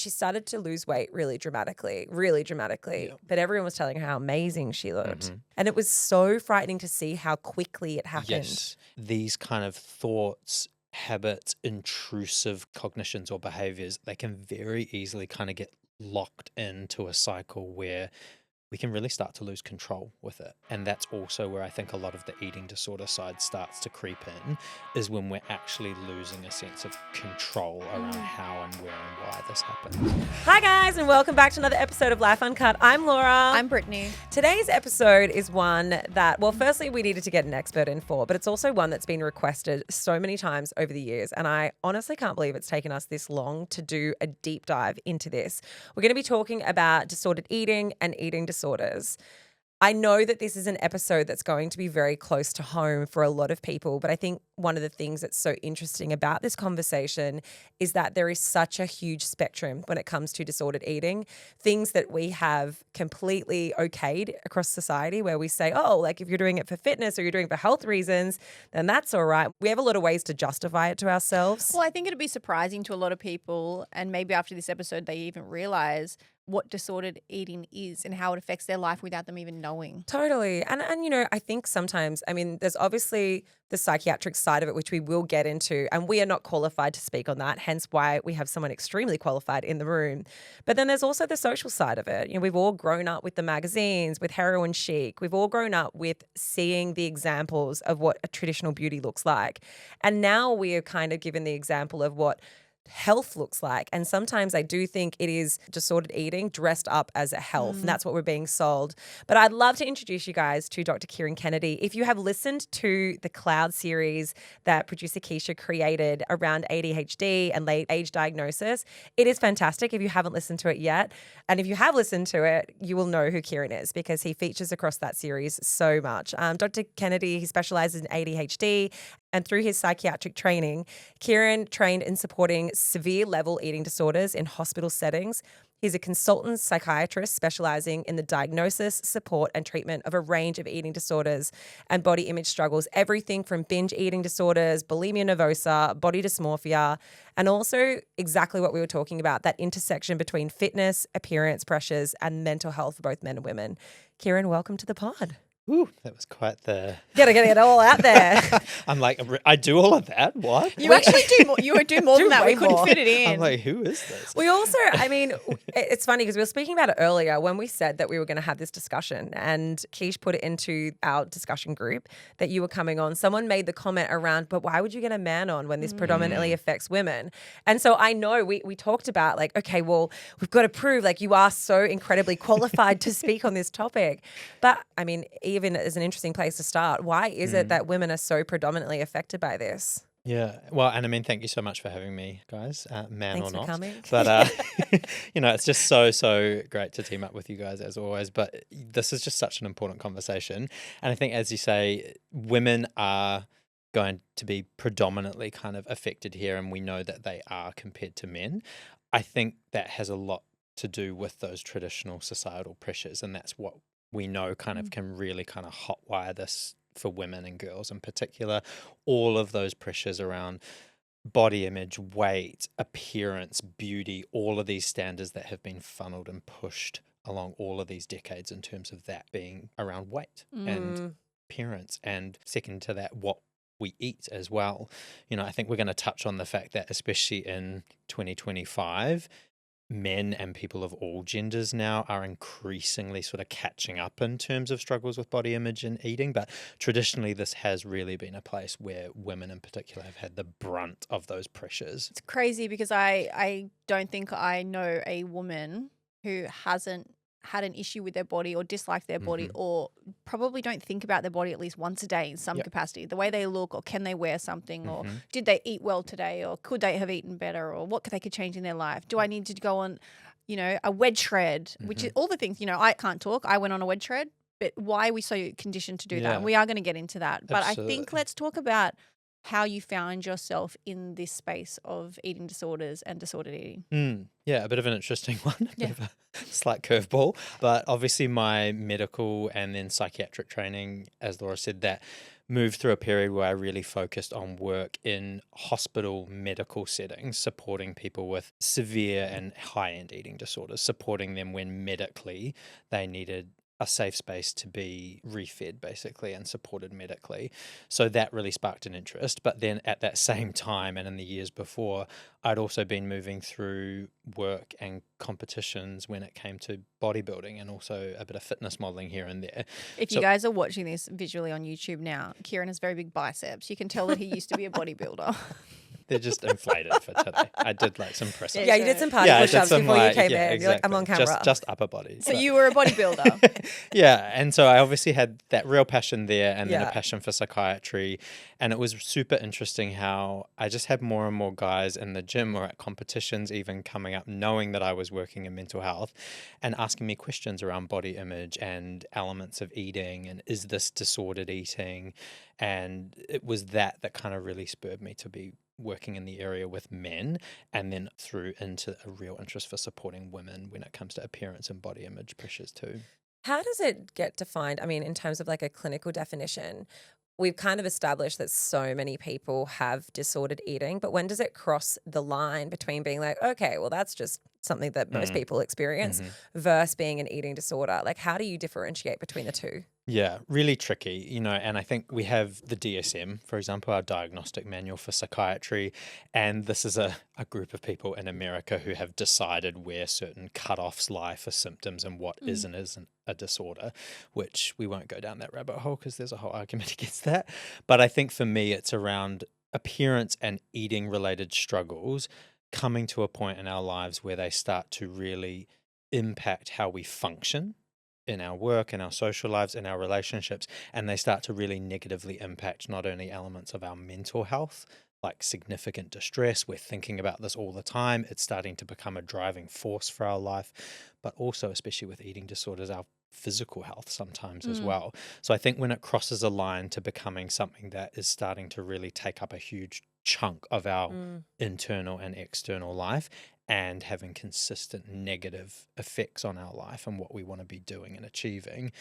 she started to lose weight really dramatically. Yep. But everyone was telling her how amazing she looked. Mhm. And it was so frightening to see how quickly it happened. Yes, these kind of thoughts, habits, intrusive cognitions or behaviors, they can very easily kind of get locked into a cycle where we can really start to lose control with it. And that's also where I think a lot of the eating disorder side starts to creep in, is when we're actually losing a sense of control around how and where and why this happens. Hi guys, and welcome back to another episode of Life Uncut. I'm Laura. I'm Brittany. Today's episode is one that, well, firstly, we needed to get an expert in for, but it's also one that's been requested so many times over the years. And I honestly can't believe it's taken us this long to do a deep dive into this. We're going to be talking about disordered eating and eating disorders. I know that this is an episode that's going to be very close to home for a lot of people, but I think one of the things that's so interesting about this conversation is that there is such a huge spectrum when it comes to disordered eating. Things that we have completely okayed across society where we say, oh, like if you're doing it for fitness or you're doing it for health reasons, then that's all right. We have a lot of ways to justify it to ourselves. Well, I think it'd be surprising to a lot of people, and maybe after this episode they even realize what disordered eating is and how it affects their life without them even knowing. Totally. And you know, I think sometimes, I mean, there's obviously the psychiatric side of it, which we will get into, and we are not qualified to speak on that, hence why we have someone extremely qualified in the room. But then there's also the social side of it. You know, we've all grown up with the magazines, with Heroin Chic. We've all grown up with seeing the examples of what a traditional beauty looks like. And now we are kind of given the example of what health looks like. And sometimes I do think it is disordered eating dressed up as a health. And that's what we're being sold. But I'd love to introduce you guys to Dr. Kieran Kennedy. If you have listened to the Cloud series that producer Keisha created around ADHD and late age diagnosis, it is fantastic if you haven't listened to it yet. And if you have listened to it, you will know who Kieran is because he features across that series so much. Dr. Kennedy, he specializes in ADHD. And through his psychiatric training, Kieran trained in supporting severe level eating disorders in hospital settings. He's a consultant psychiatrist specializing in the diagnosis, support, and treatment of a range of eating disorders and body image struggles, everything from binge eating disorders, bulimia nervosa, body dysmorphia, and also exactly what we were talking about, that intersection between fitness, appearance pressures, and mental health for both men and women. Kieran, welcome to the pod. Ooh, that was quite the... Gotta get it all out there. I'm like, I do all of that? What? You actually do more. You do more than that. We couldn't fit it in. I'm like, who is this? We also, I mean, it's funny because we were speaking about it earlier when we said that we were going to have this discussion, and Keish put it into our discussion group that you were coming on. Someone made the comment around, but why would you get a man on when this predominantly affects women? And so I know we talked about like, okay, well, we've got to prove like you are so incredibly qualified to speak on this topic. But I mean, even as an interesting place to start, why is it that women are so predominantly affected by this? Yeah. Well, and I mean, thank you so much for having me, guys, man Thanks or not. for coming. But, you know, it's just so great to team up with you guys as always. But this is just such an important conversation. And I think, as you say, women are going to be predominantly kind of affected here, and we know that they are compared to men. I think that has a lot to do with those traditional societal pressures, and that's what we know kind of can really kind of hotwire this for women and girls in particular. All of those pressures around body image, weight, appearance, beauty, all of these standards that have been funneled and pushed along all of these decades in terms of that being around weight and appearance, and second to that, what we eat as well. You know, I think we're going to touch on the fact that especially in 2025, men and people of all genders now are increasingly sort of catching up in terms of struggles with body image and eating. But traditionally, this has really been a place where women in particular have had the brunt of those pressures. It's crazy because I don't think I know a woman who hasn't had an issue with their body or disliked their body or probably don't think about their body at least once a day in some capacity, the way they look, or can they wear something, or did they eat well today, or could they have eaten better, or what they could change in their life. Do I need to go on, you know, a wedge shred, which is all the things, you know, I can't talk. I went on a wedge shred, but why are we so conditioned to do that? And we are going to get into that. But I think let's talk about how you found yourself in this space of eating disorders and disordered eating. Yeah, a bit of an interesting one, a bit of a slight curveball. But obviously my medical and then psychiatric training, as Laura said, that moved through a period where I really focused on work in hospital medical settings, supporting people with severe and high-end eating disorders, supporting them when medically they needed a safe space to be refed basically and supported medically. So that really sparked an interest. But then at that same time and in the years before, I'd also been moving through work and competitions when it came to bodybuilding and also a bit of fitness modeling here and there. If you guys are watching this visually on YouTube now, Kieran has very big biceps. You can tell that he used to be a bodybuilder. They're just inflated for today. I did like some press ups. Yeah, you did some party push-ups before you came in. You're like, I'm on camera. Just upper body. So you were a bodybuilder. Yeah, and so I obviously had that real passion there and then a passion for psychiatry. And it was super interesting how I just had more and more guys in the gym or at competitions even coming up knowing that I was working in mental health and asking me questions around body image and elements of eating and is this disordered eating? And it was that kind of really spurred me to be working in the area with men and then through into a real interest for supporting women when it comes to appearance and body image pressures too. How does it get defined? I mean, in terms of like a clinical definition, we've kind of established that so many people have disordered eating, but when does it cross the line between being like, okay, well, that's just something that most people experience versus being an eating disorder? Like, how do you differentiate between the two? Yeah, really tricky, and I think we have the DSM, for example, our diagnostic manual for psychiatry, and this is a group of people in America who have decided where certain cutoffs lie for symptoms and what is and isn't a disorder, which we won't go down that rabbit hole because there's a whole argument against that. But I think for me, it's around appearance and eating related struggles coming to a point in our lives where they start to really impact how we function in our work, in our social lives, in our relationships, and they start to really negatively impact not only elements of our mental health, like significant distress, we're thinking about this all the time, it's starting to become a driving force for our life, but also, especially with eating disorders, our physical health sometimes as well. So I think when it crosses a line to becoming something that is starting to really take up a huge chunk of our internal and external life and having consistent negative effects on our life and what we want to be doing and achieving,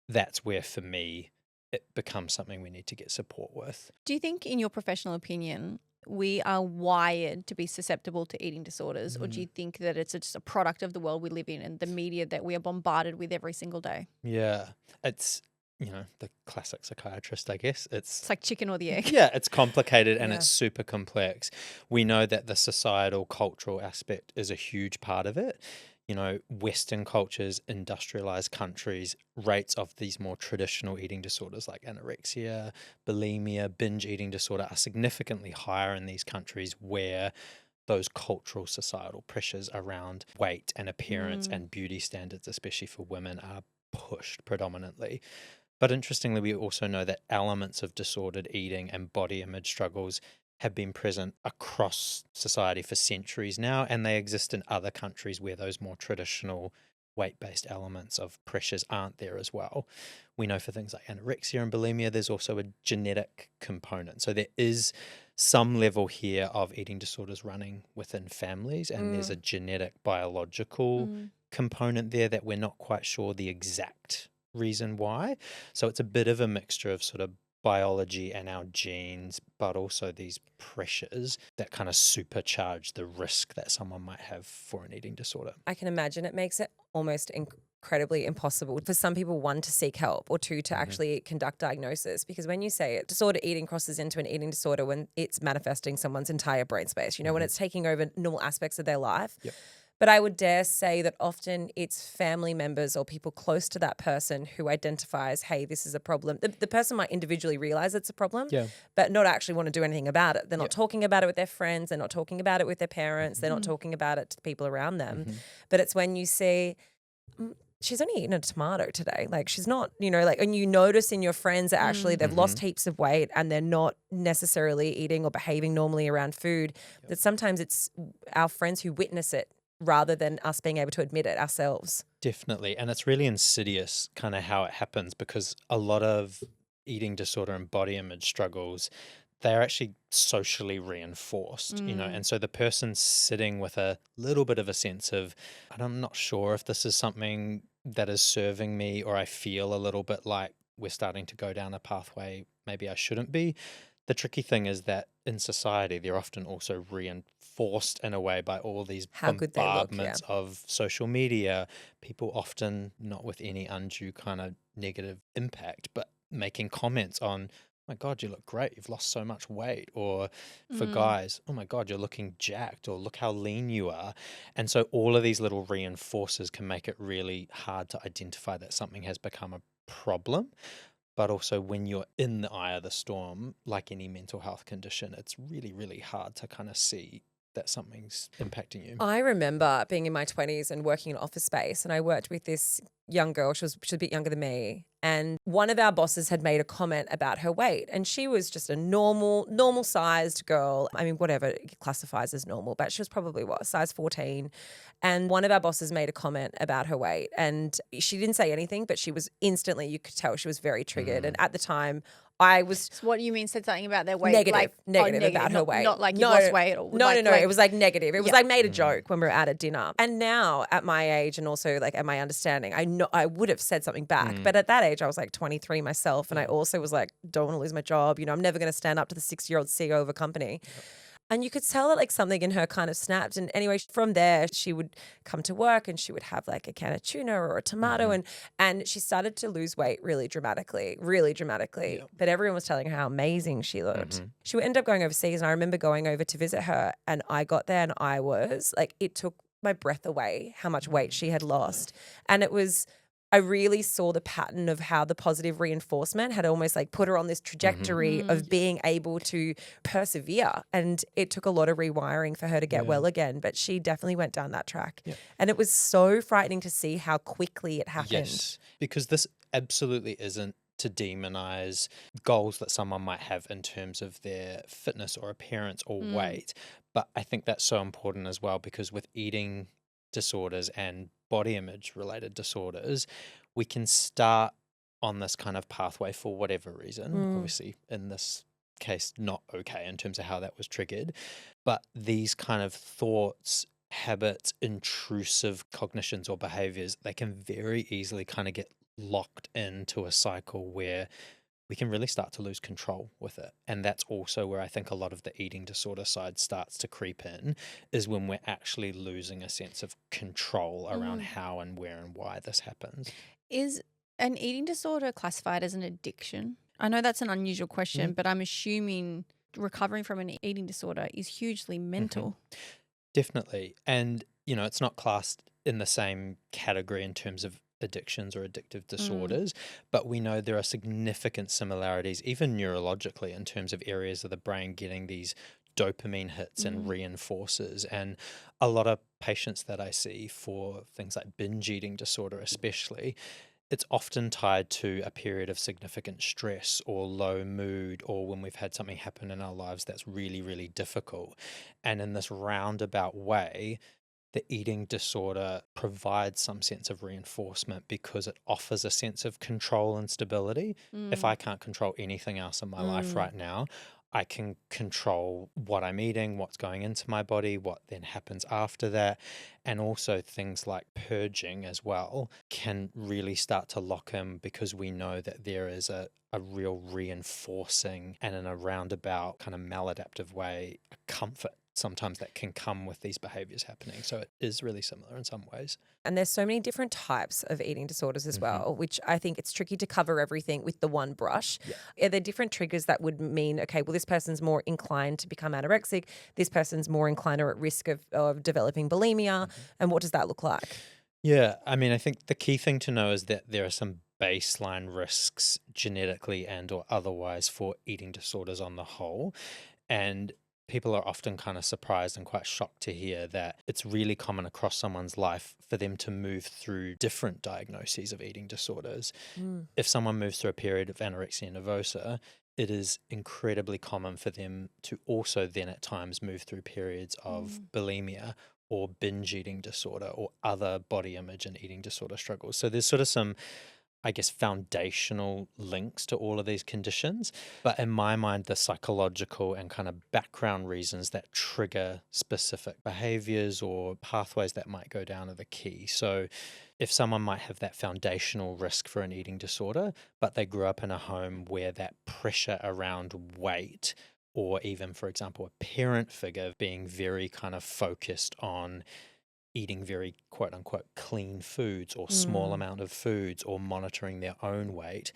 that's where for me it becomes something we need to get support with. Do you think, in your professional opinion, we are wired to be susceptible to eating disorders, or do you think that it's just a product of the world we live in and the media that we are bombarded with every single day? Yeah, it's the classic psychiatrist, I guess. It's like chicken or the egg. Yeah, it's complicated and it's super complex. We know that the societal, cultural aspect is a huge part of it. Western cultures, industrialized countries, rates of these more traditional eating disorders like anorexia, bulimia, binge eating disorder are significantly higher in these countries where those cultural societal pressures around weight and appearance and beauty standards, especially for women, are pushed predominantly. But interestingly, we also know that elements of disordered eating and body image struggles have been present across society for centuries now, and they exist in other countries where those more traditional weight-based elements of pressures aren't there as well. We know for things like anorexia and bulimia, there's also a genetic component. So there is some level here of eating disorders running within families, and there's a genetic, biological component there that we're not quite sure the exact reason why. So it's a bit of a mixture of sort of biology and our genes, but also these pressures that kind of supercharge the risk that someone might have for an eating disorder. I can imagine it makes it almost incredibly impossible for some people, one, to seek help, or two, to actually conduct diagnosis. Because when you say it, disorder eating crosses into an eating disorder when it's manifesting someone's entire brain space, when it's taking over normal aspects of their life. Yep. But I would dare say that often it's family members or people close to that person who identifies, hey, this is a problem. The person might individually realize it's a problem, but not actually want to do anything about it. They're not talking about it with their friends. They're not talking about it with their parents. They're not talking about it to the people around them. But it's when you see, she's only eaten a tomato today. Like, she's not, and you notice in your friends that actually they've lost heaps of weight and they're not necessarily eating or behaving normally around food, that sometimes it's our friends who witness it rather than us being able to admit it ourselves. Definitely. And it's really insidious kind of how it happens, because a lot of eating disorder and body image struggles, they're actually socially reinforced, and so the person's sitting with a little bit of a sense of, I'm not sure if this is something that is serving me, or I feel a little bit like we're starting to go down a pathway maybe I shouldn't be. The tricky thing is that in society, they're often also reinforced in a way by all these How good they look, bombardments of social media. People often not with any undue kind of negative impact, but making comments on, oh my God, you look great. You've lost so much weight. Or for guys, oh my God, you're looking jacked, or look how lean you are. And so all of these little reinforcers can make it really hard to identify that something has become a problem. But also when you're in the eye of the storm, like any mental health condition, it's really, really hard to kind of see that something's impacting you. I remember being in my 20s and working in office space, and I worked with this young girl. She was a bit younger than me. And one of our bosses had made a comment about her weight, and she was just a normal sized girl. I mean, whatever it classifies as normal, but she was probably size 14. And one of our bosses made a comment about her weight, and she didn't say anything, but she was instantly, you could tell she was very triggered. And at the time, I was So what do you mean said something about their weight? negative Negative about her weight. Not like you lost weight or no. like, It was like negative. It was like made a joke when we were at a dinner. And now at my age and also like at my understanding, I know I would have said something back. But at that age, I was like 23 myself. And I also was like, don't want to lose my job. You know, I'm never going to stand up to the 60-year-old CEO of a company. And you could tell that like something in her kind of snapped. And anyway, from there, she would come to work and she would have like a can of tuna or a tomato. And she started to lose weight really dramatically. Yeah. But everyone was telling her how amazing she looked. She would end up going overseas. And I remember going over to visit her, and I got there and I was like, it took my breath away how much weight she had lost. And I really saw the pattern of how the positive reinforcement had almost like put her on this trajectory of being able to persevere. And it took a lot of rewiring for her to get well again, but she definitely went down that track. Yeah. And it was so frightening to see how quickly it happened. Yes, because this absolutely isn't to demonize goals that someone might have in terms of their fitness or appearance or weight. But I think that's so important as well, because with eating disorders and body image related disorders, we can start on this kind of pathway for whatever reason. Obviously, in this case, not okay in terms of how that was triggered. But these kind of thoughts, habits, intrusive cognitions or behaviors, they can very easily kind of get locked into a cycle where we can really start to lose control with it. And that's also where I think a lot of the eating disorder side starts to creep in, is when we're actually losing a sense of control around how and where and why this happens. Is an eating disorder classified as an addiction? I know that's an unusual question, but I'm assuming recovering from an eating disorder is hugely mental. Definitely. And, you know, it's not classed in the same category in terms of addictions or addictive disorders, but we know there are significant similarities, even neurologically, in terms of areas of the brain getting these dopamine hits and reinforcers. And a lot of patients that I see for things like binge eating disorder especially, it's often tied to a period of significant stress or low mood, or when we've had something happen in our lives that's really, really difficult. And in this roundabout way, the eating disorder provides some sense of reinforcement because it offers a sense of control and stability. If I can't control anything else in my life right now, I can control what I'm eating, what's going into my body, what then happens after that. And also things like purging as well can really start to lock in, because we know that there is a real reinforcing and in a roundabout kind of maladaptive way, a comfort sometimes that can come with these behaviors happening. So it is really similar in some ways. And there's so many different types of eating disorders as well, which I think it's tricky to cover everything with the one brush. Are there different triggers that would mean, okay, well, this person's more inclined to become anorexic, this person's more inclined or at risk of developing bulimia, and what does that look like? Yeah, I mean, I think the key thing to know is that there are some baseline risks genetically and or otherwise for eating disorders on the whole. And people are often kind of surprised and quite shocked to hear that it's really common across someone's life for them to move through different diagnoses of eating disorders. If someone moves through a period of anorexia nervosa, it is incredibly common for them to also then at times move through periods of bulimia or binge eating disorder or other body image and eating disorder struggles. So there's sort of some I guess, foundational links to all of these conditions. But in my mind, the psychological and kind of background reasons that trigger specific behaviors or pathways that might go down are the key. So if someone might have that foundational risk for an eating disorder, but they grew up in a home where that pressure around weight, or even, for example, a parent figure being very kind of focused on eating very quote unquote clean foods or small amount of foods or monitoring their own weight,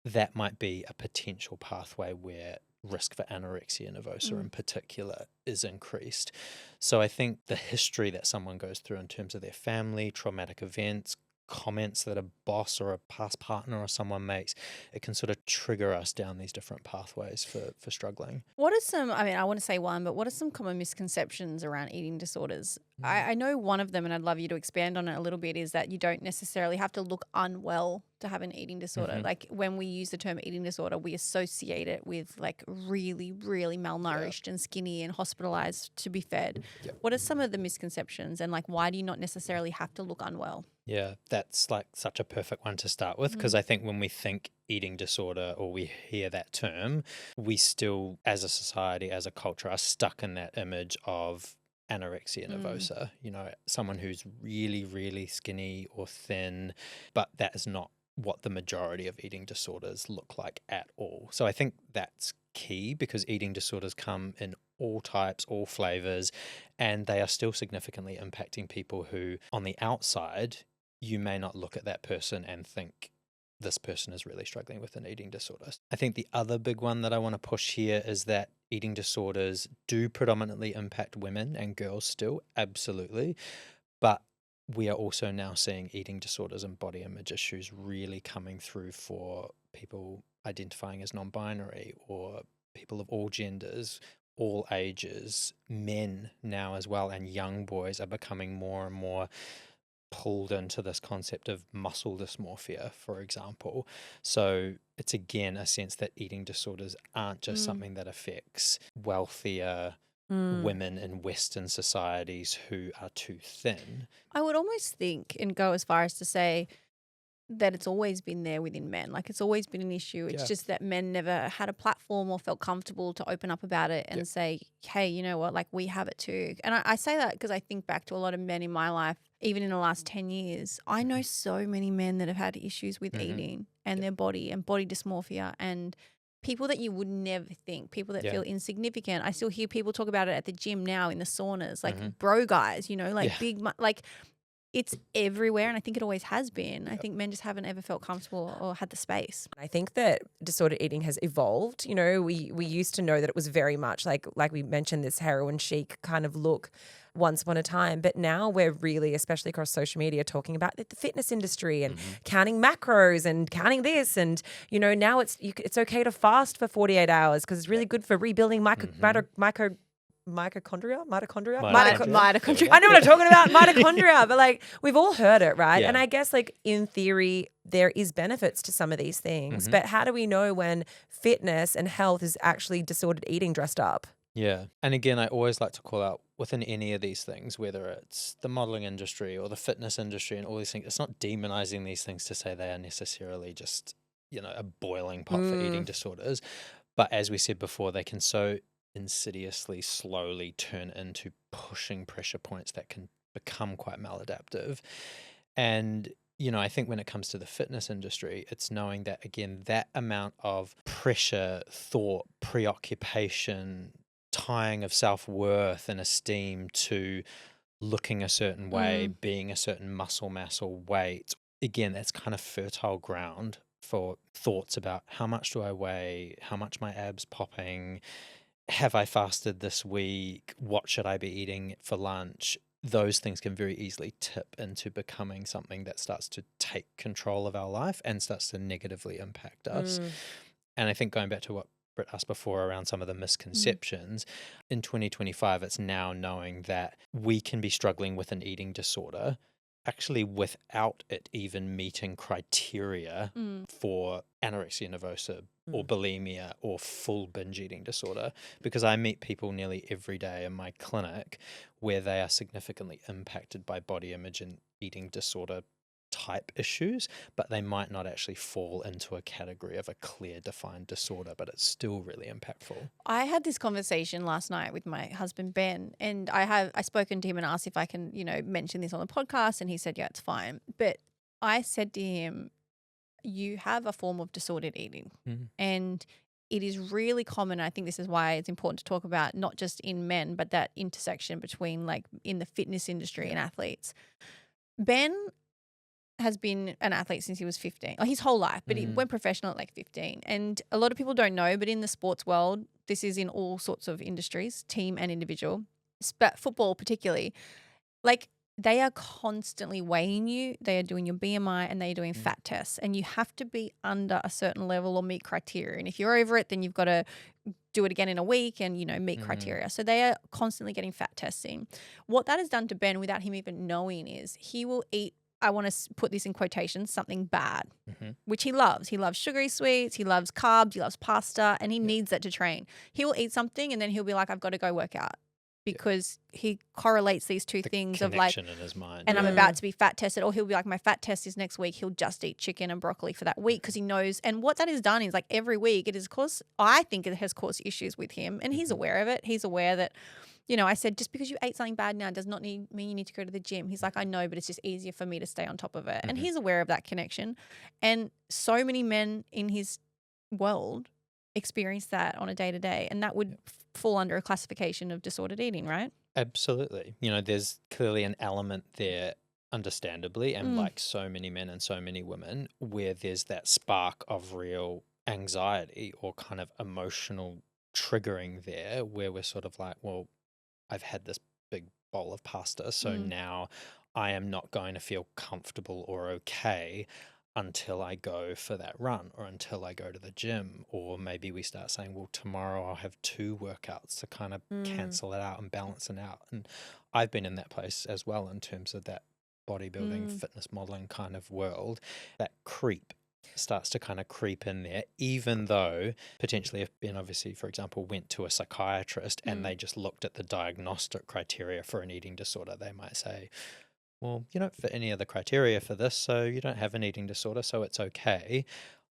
that might be a potential pathway where risk for anorexia nervosa in particular is increased. So I think the history that someone goes through in terms of their family, traumatic events, comments that a boss or a past partner or someone makes, it can sort of trigger us down these different pathways for struggling. What are some, I mean, I want to say one, but what are some common misconceptions around eating disorders? I know one of them, and I'd love you to expand on it a little bit, is that you don't necessarily have to look unwell to have an eating disorder. Like when we use the term eating disorder, we associate it with like really, really malnourished and skinny and hospitalized to be fed. What are some of the misconceptions, and like why do you not necessarily have to look unwell? Yeah, that's like such a perfect one to start with, because I think when we think eating disorder or we hear that term, we still, as a society, as a culture, are stuck in that image of anorexia nervosa, you know, someone who's really, really skinny or thin, but that is not what the majority of eating disorders look like at all. So I think that's key, because eating disorders come in all types, all flavors, and they are still significantly impacting people who, on the outside, you may not look at that person and think this person is really struggling with an eating disorder. I think the other big one that I want to push here is that eating disorders do predominantly impact women and girls still, absolutely. But we are also now seeing eating disorders and body image issues really coming through for people identifying as non-binary or people of all genders, all ages, men now as well, and young boys are becoming more and more pulled into this concept of muscle dysmorphia, for example. So it's again a sense that eating disorders aren't just something that affects wealthier women in Western societies who are too thin. I would almost think and go as far as to say that it's always been there within men. Like it's always been an issue. It's just that men never had a platform or felt comfortable to open up about it and say, hey, you know what, like we have it too. And I say that because I think back to a lot of men in my life, even in the last 10 years. I know so many men that have had issues with eating and their body and body dysmorphia, and people that you would never think, people that feel insignificant. I still hear people talk about it at the gym now in the saunas, like bro guys, you know, like big, like it's everywhere, and I think it always has been. I think men just haven't ever felt comfortable or had the space. I think that disordered eating has evolved. You know, we used to know that it was very much like we mentioned, this heroin chic kind of look once upon a time. But now we're really, especially across social media, talking about the fitness industry and counting macros and counting this. And, you know, now it's okay to fast for 48 hours because it's really good for rebuilding mitochondria. Mitochondria. I know what I'm talking about, mitochondria, but like we've all heard it, right? Yeah. And I guess like in theory, there is benefits to some of these things, but how do we know when fitness and health is actually disordered eating dressed up? Yeah. And again, I always like to call out within any of these things, whether it's the modeling industry or the fitness industry and all these things, it's not demonizing these things to say they are necessarily just, you know, a boiling pot for eating disorders. But as we said before, they can so insidiously, slowly turn into pushing pressure points that can become quite maladaptive. And, you know, I think when it comes to the fitness industry, it's knowing that, again, that amount of pressure, thought, preoccupation, tying of self-worth and esteem to looking a certain way, being a certain muscle mass or weight, again, that's kind of fertile ground for thoughts about how much do I weigh, how much my abs popping, have I fasted this week? What should I be eating for lunch? Those things can very easily tip into becoming something that starts to take control of our life and starts to negatively impact us. And I think going back to what Britt asked before around some of the misconceptions, in 2025, it's now knowing that we can be struggling with an eating disorder actually without it even meeting criteria for anorexia nervosa or bulimia or full binge eating disorder, because I meet people nearly every day in my clinic where they are significantly impacted by body image and eating disorder type issues, but they might not actually fall into a category of a clear defined disorder, but it's still really impactful. I had this conversation last night with my husband, Ben, and I spoken to him and asked if I can, mention this on the podcast, and he said, yeah, it's fine. But I said to him, you have a form of disordered eating, and it is really common. I think this is why it's important to talk about not just in men, but that intersection between like in the fitness industry and athletes. Ben has been an athlete since he was 15, or his whole life, but he went professional at like 15. And a lot of people don't know, but in the sports world, this is in all sorts of industries, team and individual, but football particularly, like they are constantly weighing you. They are doing your BMI and they are doing fat tests, and you have to be under a certain level or meet criteria. And if you're over it, then you've got to do it again in a week and, meet criteria. So they are constantly getting fat testing. What that has done to Ben without him even knowing is he will eat, I want to put this in quotations, something bad, which he loves. He loves sugary sweets. He loves carbs. He loves pasta, and he needs that to train. He will eat something and then he'll be like, I've got to go work out. Because he correlates these two things of like, in his mind, and I'm about to be fat tested, or he'll be like, my fat test is next week. He'll just eat chicken and broccoli for that week because he knows. And what that has done is like every week it has caused, I think it has caused issues with him, and he's aware of it. He's aware that, I said, just because you ate something bad now does not mean you need to go to the gym. He's like, I know, but it's just easier for me to stay on top of it. And he's aware of that connection. And so many men in his world experience that on a day-to-day, and that would fall under a classification of disordered eating, right? Absolutely. There's clearly an element there, understandably, and like so many men and so many women, where there's that spark of real anxiety or kind of emotional triggering there, where we're sort of like, well, I've had this big bowl of pasta, so now I am not going to feel comfortable or okay until I go for that run or until I go to the gym. Or maybe we start saying, well, tomorrow I'll have 2 workouts to kind of cancel it out and balance it out. And I've been in that place as well in terms of that bodybuilding, fitness modeling kind of world. That creep starts to kind of creep in there, even though potentially if Ben obviously, for example, went to a psychiatrist and they just looked at the diagnostic criteria for an eating disorder, they might say, well, you don't fit any of the criteria for this, so you don't have an eating disorder, so it's okay.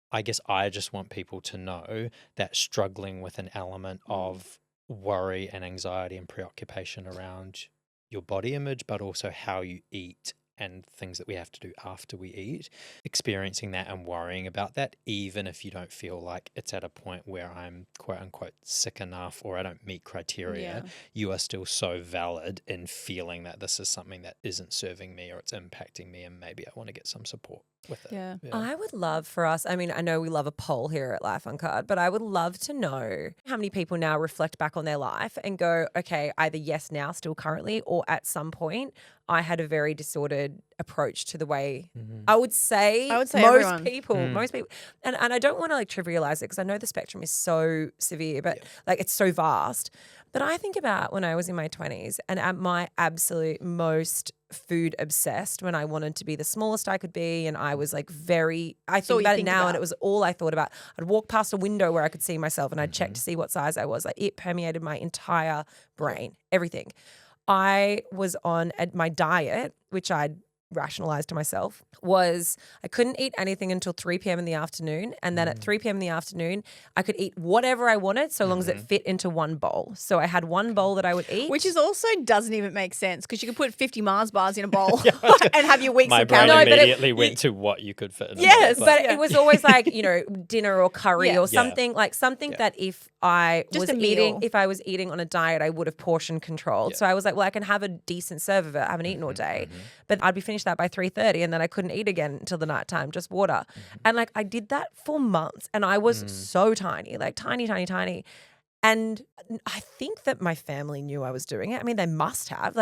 I guess I just want people to know that struggling with an element of worry and anxiety and preoccupation around your body image, but also how you eat and things that we have to do after we eat, experiencing that and worrying about that, even if you don't feel like it's at a point where I'm quote unquote sick enough or I don't meet criteria, you are still so valid in feeling that this is something that isn't serving me or it's impacting me and maybe I want to get some support with it. Yeah. I would love for us, I mean, I know we love a poll here at Life Uncut, but I would love to know how many people now reflect back on their life and go, okay, either yes now, still currently, or at some point I had a very disordered approach to the way I would say most everyone. people, and I don't want to like trivialize it because I know the spectrum is so severe, but like it's so vast. But I think about when I was in my 20s and at my absolute most food obsessed, when I wanted to be the smallest I could be, and I was like I think about it now and it was all I thought about. I'd walk past a window where I could see myself and I'd check to see what size I was. Like it permeated my entire brain, everything. I was on my diet, which I'd rationalized to myself, was I couldn't eat anything until 3 p.m. in the afternoon. And then at 3 p.m. in the afternoon, I could eat whatever I wanted so long as it fit into one bowl. So I had one bowl that I would eat. Which is also doesn't even make sense because you could put 50 Mars bars in a bowl and have your weeks My of brain calories. immediately went to what you could fit in Yes, a bowl. but it was always like, dinner or curry or something something Yeah. that if I Just was a meal. eating, if I was eating on a diet, I would have portion controlled. Yeah. So I was like, well, I can have a decent serve of it. I haven't eaten all day, but I'd be finished that by 3:30 and then I couldn't eat again until the nighttime, just water. And like I did that for months and I was so tiny, like tiny, tiny, tiny. And I think that my family knew I was doing it. I mean, they must have,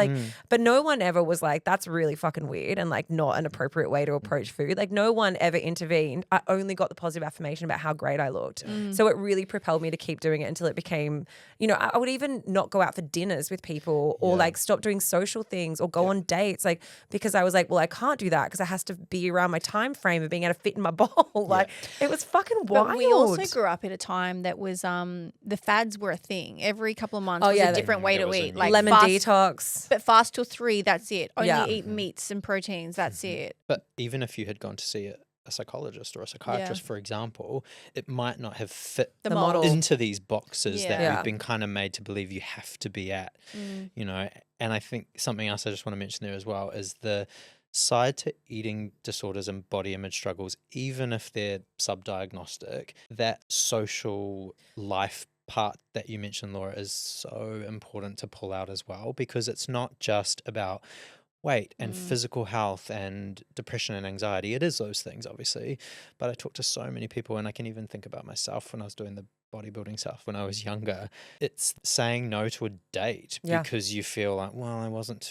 but no one ever was like, that's really fucking weird and like not an appropriate way to approach food. Like no one ever intervened. I only got the positive affirmation about how great I looked. So it really propelled me to keep doing it until it became, I would even not go out for dinners with people or like stop doing social things or go on dates. Like, because I was like, well, I can't do that because it has to be around my time frame of being able to fit in my bowl. Like it was fucking wild. But we also grew up at a time that was the fads fads were a thing. Every couple of months Oh, was yeah, a different way there to was a eat. new Like Lemon fast, detox. but fast till 3, that's it. Only Yeah. eat meats and proteins, that's it. But even if you had gone to see a psychologist or a psychiatrist, for example, it might not have fit The The mold. model. into these boxes that Yeah. we've been kind of made to believe you have to be at, you know. And I think something else I just want to mention there as well is the side to eating disorders and body image struggles, even if they're subdiagnostic, that social life part that you mentioned, Laura, is so important to pull out as well, because it's not just about weight and physical health and depression and anxiety. It is those things, obviously, but I talk to so many people, and I can even think about myself when I was doing the bodybuilding stuff when I was younger. It's saying no to a date Yeah. because you feel like, well, I wasn't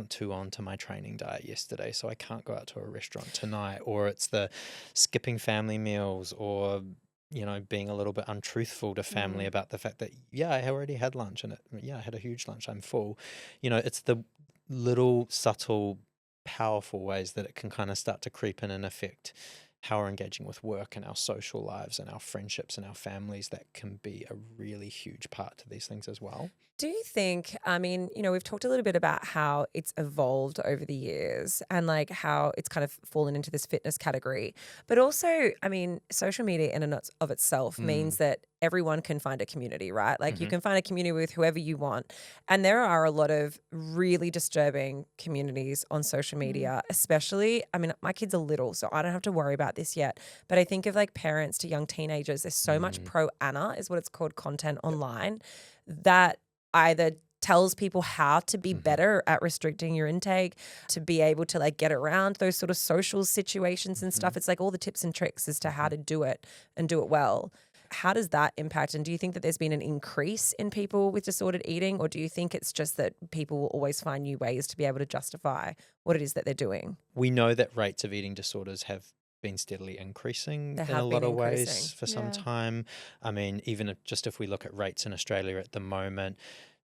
too on to my training diet yesterday, so I can't go out to a restaurant tonight. Or it's the skipping family meals, or you know, being a little bit untruthful to family about the fact that, yeah, I already had lunch, and I had a huge lunch, I'm full. You know, it's the little subtle powerful ways that it can kind of start to creep in and affect how we're engaging with work and our social lives and our friendships and our families. That can be a really huge part to these things as well. Do you think, I mean, you know, we've talked a little bit about how it's evolved over the years and like how it's kind of fallen into this fitness category, but also, I mean, social media in and of itself means that everyone can find a community, right? Like you can find a community with whoever you want. And there are a lot of really disturbing communities on social media, especially, I mean, my kids are little, so I don't have to worry about this yet. But I think of like parents to young teenagers, there's so much pro-Anna is what it's called, content online that either tells people how to be better at restricting your intake, to be able to like get around those sort of social situations and stuff. It's like all the tips and tricks as to how to do it and do it well. How does that impact? And do you think that there's been an increase in people with disordered eating, or do you think it's just that people will always find new ways to be able to justify what it is that they're doing? We know that rates of eating disorders have been steadily increasing They in have a lot been of ways increasing. for some time. I mean, even if we look at rates in Australia at the moment,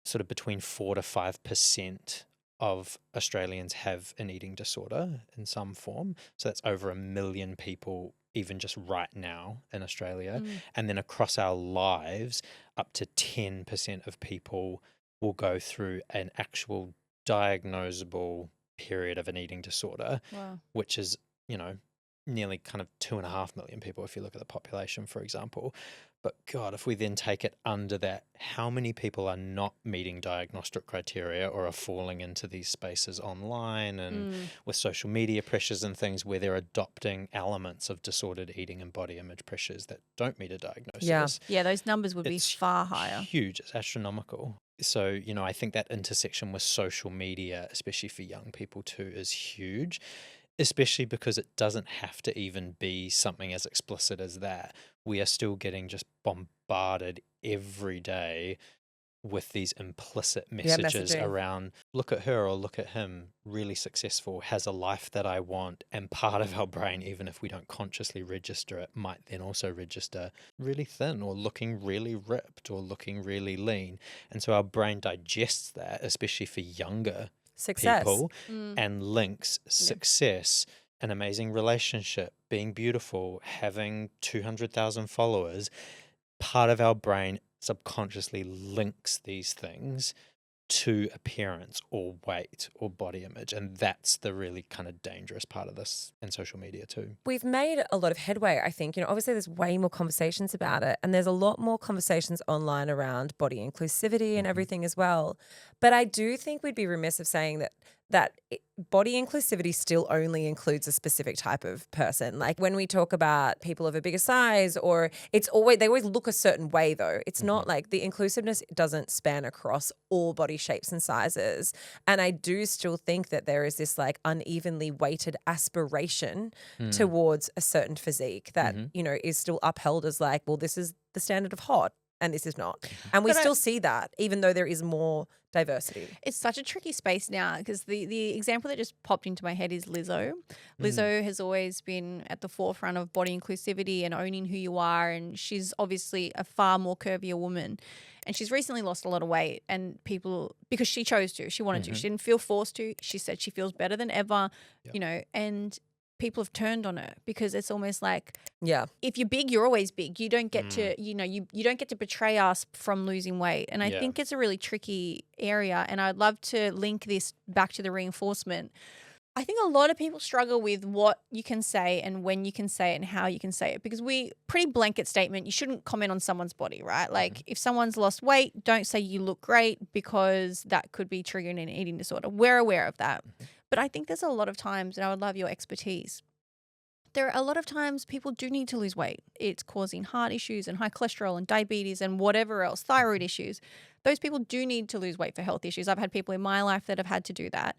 sort of between 4 to 5% of Australians have an eating disorder in some form. So that's over 1 million people even just right now in Australia. And then across our lives, up to 10% of people will go through an actual diagnosable period of an eating disorder, which is, you know, nearly kind of 2.5 million people if you look at the population, for example. But God, if we then take it under that, how many people are not meeting diagnostic criteria or are falling into these spaces online and with social media pressures and things where they're adopting elements of disordered eating and body image pressures that don't meet a diagnosis? Yeah, those numbers would be It's far higher. huge. It's astronomical. So, you know, I think that intersection with social media, especially for young people too, is huge, especially because it doesn't have to even be something as explicit as that. We are still getting just bombarded every day with these implicit messages messaging. around, look at her or look at him, really successful, has a life that I want. And part of our brain, even if we don't consciously register it, might then also register really thin or looking really ripped or looking really lean. And so our brain digests that, especially for younger people, and links success, an amazing relationship, being beautiful, having 200,000 followers. Part of our brain subconsciously links these things to appearance or weight or body image. And that's the really kind of dangerous part of this in social media too. We've made a lot of headway, I think. You know, obviously there's way more conversations about it, and there's a lot more conversations online around body inclusivity and everything as well. But I do think we'd be remiss of saying that body inclusivity still only includes a specific type of person. Like when we talk about people of a bigger size, or they always look a certain way though. It's not like the inclusiveness doesn't span across all body shapes and sizes. And I do still think that there is this like unevenly weighted aspiration towards a certain physique that, you know, is still upheld as like, well, this is the standard of hot and this is not. And we still see that even though there is more diversity. It's such a tricky space now because the example that just popped into my head is Lizzo. Lizzo has always been at the forefront of body inclusivity and owning who you are, and she's obviously a far more curvier woman. And she's recently lost a lot of weight, and people, because she chose to, she wanted to, she didn't feel forced to. She said she feels better than ever, you know, and people have turned on it because it's almost like Yeah. if you're big, you're always big. You don't get to, you don't get to betray us from losing weight. And I Yeah. think it's a really tricky area. And I'd love to link this back to the reinforcement. I think a lot of people struggle with what you can say and when you can say it and how you can say it, because pretty blanket statement, you shouldn't comment on someone's body, right? Like if someone's lost weight, don't say you look great, because that could be triggering an eating disorder. We're aware of that. But I think there's a lot of times, and I would love your expertise, there are a lot of times people do need to lose weight. It's causing heart issues and high cholesterol and diabetes and whatever else, thyroid issues. Those people do need to lose weight for health issues. I've had people in my life that have had to do that.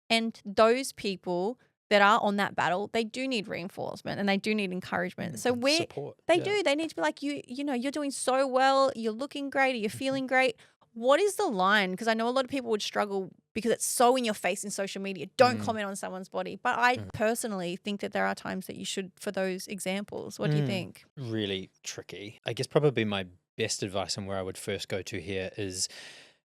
And those people that are on that battle, they do need reinforcement and they do need encouragement. So Support. they do. They need to be like, you know, you're doing so well. You're looking great. You're feeling great. What is the line? Because I know a lot of people would struggle because it's so in your face in social media. Don't comment on someone's body. But I personally think that there are times that you should for those examples. What do you think? Really tricky. I guess probably my best advice and where I would first go to here is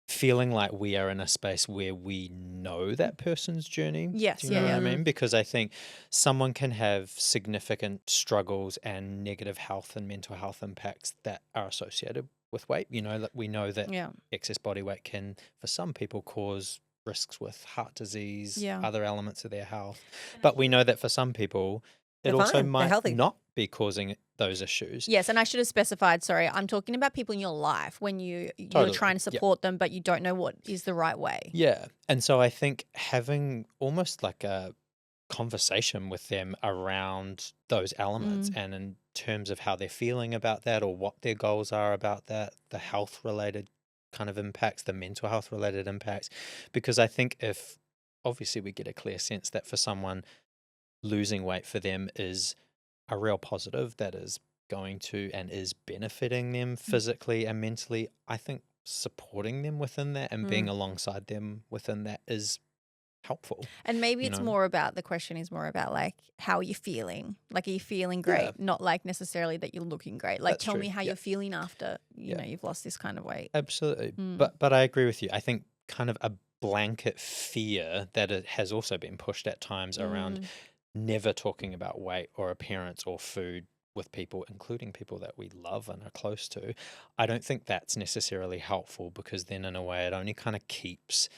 feeling like we are in a space where we know that person's journey. Yes, Do you know yeah, what I mean? Because I think someone can have significant struggles and negative health and mental health impacts that are associated with weight. You know, that we know that excess body weight can, for some people, cause risks with heart disease, other elements of their health. But we know that for some people, it They're also fine. They're might healthy. not be causing those issues. Yes, and I should have specified, sorry, I'm talking about people in your life when you're Totally. trying to support them, but you don't know what is the right way. Yeah. And so I think having almost like a conversation with them around those elements and in terms of how they're feeling about that or what their goals are about that, the health related kind of impacts, the mental health related impacts. Because I think if obviously we get a clear sense that for someone, losing weight for them is a real positive that is going to and is benefiting them physically and mentally, I think supporting them within that and being alongside them within that is helpful. And maybe it's more about, the question is more about like, how are you feeling? Like, are you feeling great? Not like necessarily that you're looking great. Like, That's tell true. me how you're feeling after, you know, you've lost this kind of weight. Absolutely. But I agree with you. I think kind of a blanket fear that it has also been pushed at times around never talking about weight or appearance or food with people, including people that we love and are close to. I don't think that's necessarily helpful, because then in a way it only kind of keeps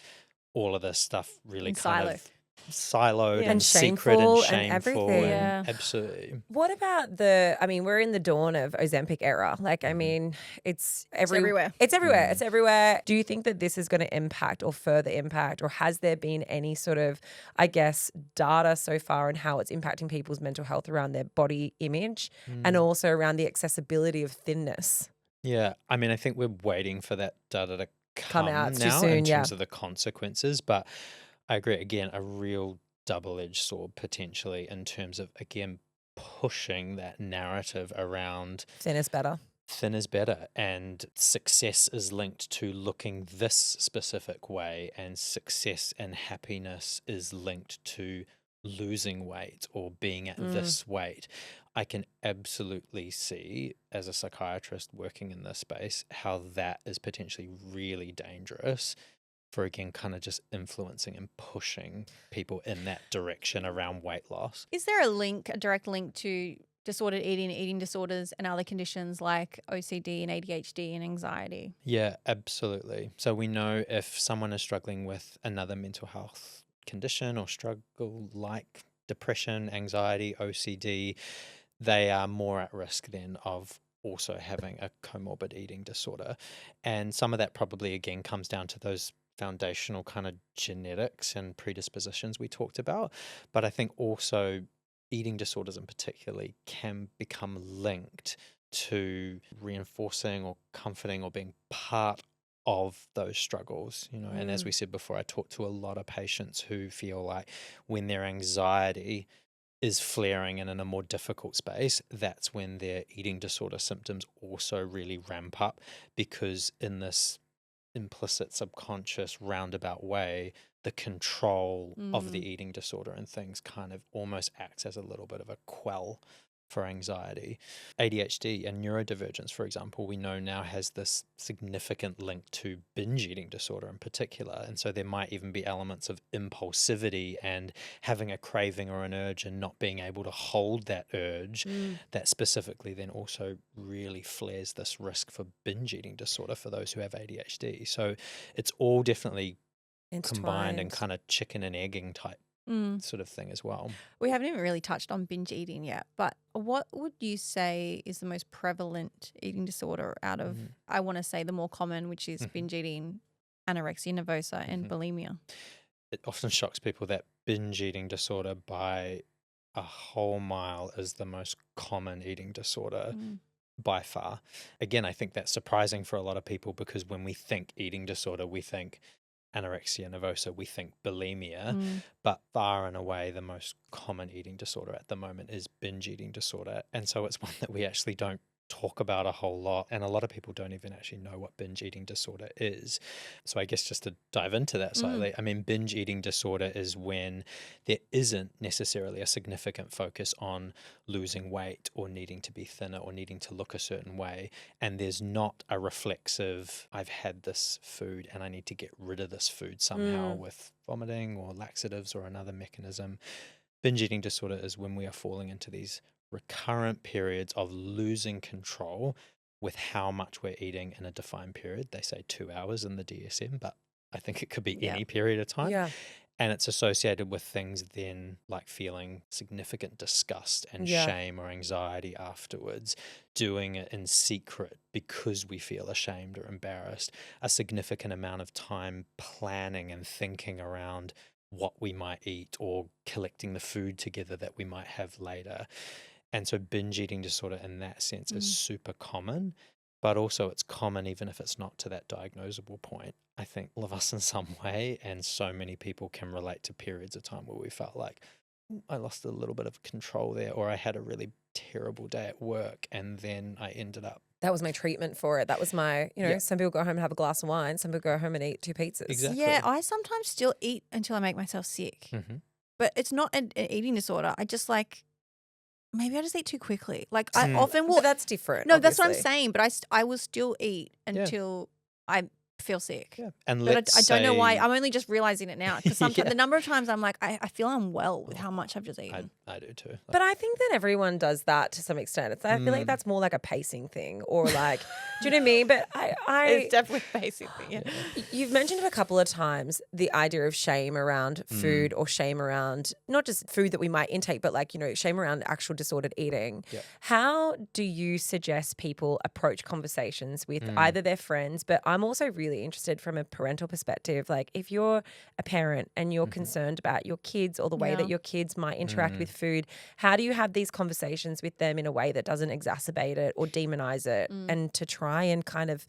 all of this stuff really kind of siloed and secret and shameful and absolutely. What about we're in the dawn of Ozempic era. Like, I mean, it's everywhere. It's everywhere. It's everywhere. Do you think that this is going to impact or further impact, or has there been any sort of, I guess, data so far on how it's impacting people's mental health around their body image and also around the accessibility of thinness? Yeah. I mean, I think we're waiting for that data to come out now too soon, in terms of the consequences. But I agree, again, a real double-edged sword potentially in terms of, again, pushing that narrative around thin is better. Thin is better, and success is linked to looking this specific way, and success and happiness is linked to losing weight or being at this weight. I can absolutely see, as a psychiatrist working in this space, how that is potentially really dangerous for, again, kind of just influencing and pushing people in that direction around weight loss. Is there a direct link to disordered eating disorders and other conditions like OCD and ADHD and anxiety? Yeah, absolutely. So we know if someone is struggling with another mental health condition or struggle like depression, anxiety, OCD, they are more at risk then of also having a comorbid eating disorder. And some of that probably, again, comes down to those foundational kind of genetics and predispositions we talked about. But I think also eating disorders in particularly can become linked to reinforcing or comforting or being part of those struggles, you know. And as we said before, I talk to a lot of patients who feel like when their anxiety is flaring and in a more difficult space, that's when their eating disorder symptoms also really ramp up, because in this implicit, subconscious, roundabout way, the control of the eating disorder and things kind of almost acts as a little bit of a quell for anxiety. ADHD and neurodivergence, for example, we know now has this significant link to binge eating disorder in particular. And so there might even be elements of impulsivity and having a craving or an urge and not being able to hold that urge that specifically then also really flares this risk for binge eating disorder for those who have ADHD. So it's all definitely combined and kind of chicken and egging type sort of thing as well. We haven't even really touched on binge eating yet, but what would you say is the most prevalent eating disorder out of, I want to say the more common, which is binge eating, anorexia nervosa, and bulimia? It often shocks people that binge eating disorder by a whole mile is the most common eating disorder by far. Again, I think that's surprising for a lot of people because when we think eating disorder, we think anorexia nervosa, we think bulimia, but far and away the most common eating disorder at the moment is binge eating disorder. And so it's one that we actually don't talk about a whole lot, and a lot of people don't even actually know what binge eating disorder is. So I guess just to dive into that slightly, I mean, binge eating disorder is when there isn't necessarily a significant focus on losing weight or needing to be thinner or needing to look a certain way, and there's not a reflexive, I've had this food and I need to get rid of this food somehow with vomiting or laxatives or another mechanism. Binge eating disorder is when we are falling into these recurrent periods of losing control with how much we're eating in a defined period. They say 2 hours in the DSM, but I think it could be any period of time. Yeah. And it's associated with things then like feeling significant disgust and shame or anxiety afterwards, doing it in secret because we feel ashamed or embarrassed, a significant amount of time planning and thinking around what we might eat or collecting the food together that we might have later. And so binge eating disorder in that sense is super common, but also it's common even if it's not to that diagnosable point. I think all of us in some way, and so many people can relate to periods of time where we felt like I lost a little bit of control there, or I had a really terrible day at work and then I ended up. That was my treatment for it. That was my, some people go home and have a glass of wine. Some people go home and eat 2 pizzas. Exactly. Yeah, I sometimes still eat until I make myself sick. But it's not an eating disorder. I just maybe I just eat too quickly. Like I often will. But that's different. No, that's what I'm obviously. saying. But I will still eat until I feel sick. Yeah. And But I don't know why. I'm only just realizing it now because sometimes the number of times I'm like, I feel unwell with how much I've just eaten. I do too. But I think that everyone does that to some extent. I feel like that's more like a pacing thing or like, do you know what I mean? But It's definitely a basic thing. Yeah. You've mentioned it a couple of times, the idea of shame around food or shame around not just food that we might intake, but like, shame around actual disordered eating. Yep. How do you suggest people approach conversations with either their friends, but I'm also really interested from a parental perspective. Like if you're a parent and you're concerned about your kids or the way that your kids might interact with food, how do you have these conversations with them in a way that doesn't exacerbate it or demonize it and to try and kind of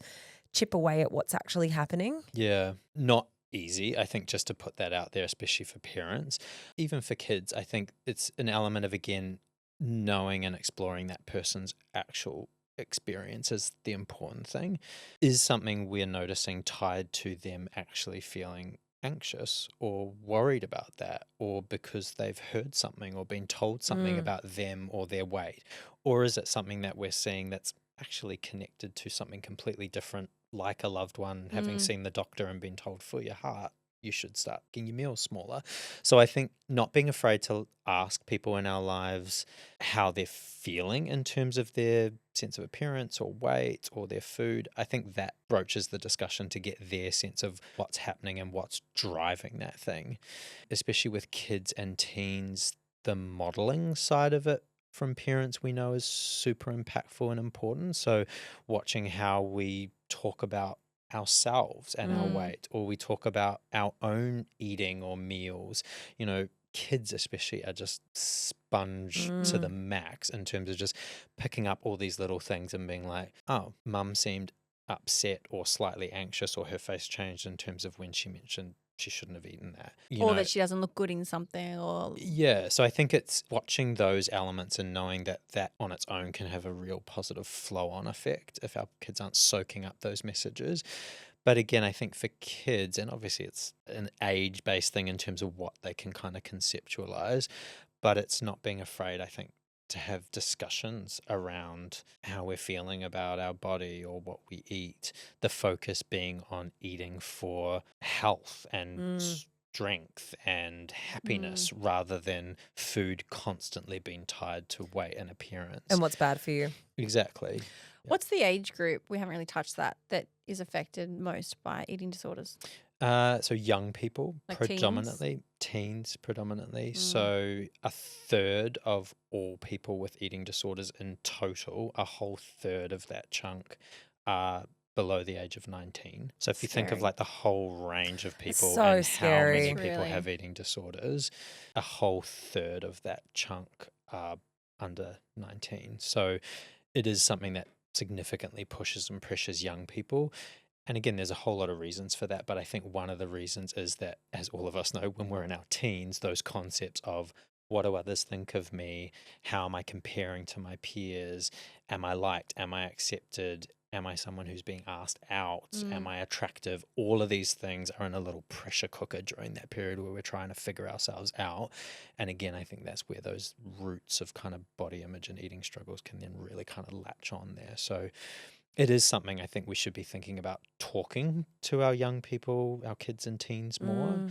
chip away at what's actually happening? Yeah, not easy, I think, just to put that out there, especially for parents. Even for kids, I think it's an element of, again, knowing and exploring that person's actual experience is the important thing. Is something we're noticing tied to them actually feeling anxious or worried about that, or because they've heard something or been told something about them or their weight? Or is it something that we're seeing that's actually connected to something completely different, like a loved one having seen the doctor and been told for your heart you should start getting your meals smaller? So I think not being afraid to ask people in our lives how they're feeling in terms of their sense of appearance or weight or their food, I think that broaches the discussion to get their sense of what's happening and what's driving that thing. Especially with kids and teens, the modeling side of it from parents we know is super impactful and important. So watching how we talk about ourselves and our weight, or we talk about our own eating or meals. Kids especially are just sponge to the max in terms of just picking up all these little things and being like, oh, mum seemed upset or slightly anxious, or her face changed in terms of when she mentioned she shouldn't have eaten that. Or that she doesn't look good in something. Or yeah, so I think it's watching those elements and knowing that that on its own can have a real positive flow-on effect if our kids aren't soaking up those messages. But again, I think for kids, and obviously it's an age-based thing in terms of what they can kind of conceptualize, but it's not being afraid, I think, to have discussions around how we're feeling about our body or what we eat, the focus being on eating for health and strength and happiness rather than food constantly being tied to weight and appearance. And what's bad for you. Exactly. What's the age group, we haven't really touched that is affected most by eating disorders? So young people, Like predominantly, teens predominantly. So a third of all people with eating disorders in total, a whole third of that chunk are below the age of 19. So if you think of Scary. like the whole range of people so and scary. how many people Really. have eating disorders, a whole third of that chunk are under 19. So it is something that significantly pushes and pressures young people. And again, there's a whole lot of reasons for that. But I think one of the reasons is that, as all of us know, when we're in our teens, those concepts of what do others think of me? How am I comparing to my peers? Am I liked? Am I accepted? Am I someone who's being asked out? Am I attractive? All of these things are in a little pressure cooker during that period where we're trying to figure ourselves out. And again, I think that's where those roots of kind of body image and eating struggles can then really kind of latch on there. So it is something I think we should be thinking about talking to our young people, our kids and teens more.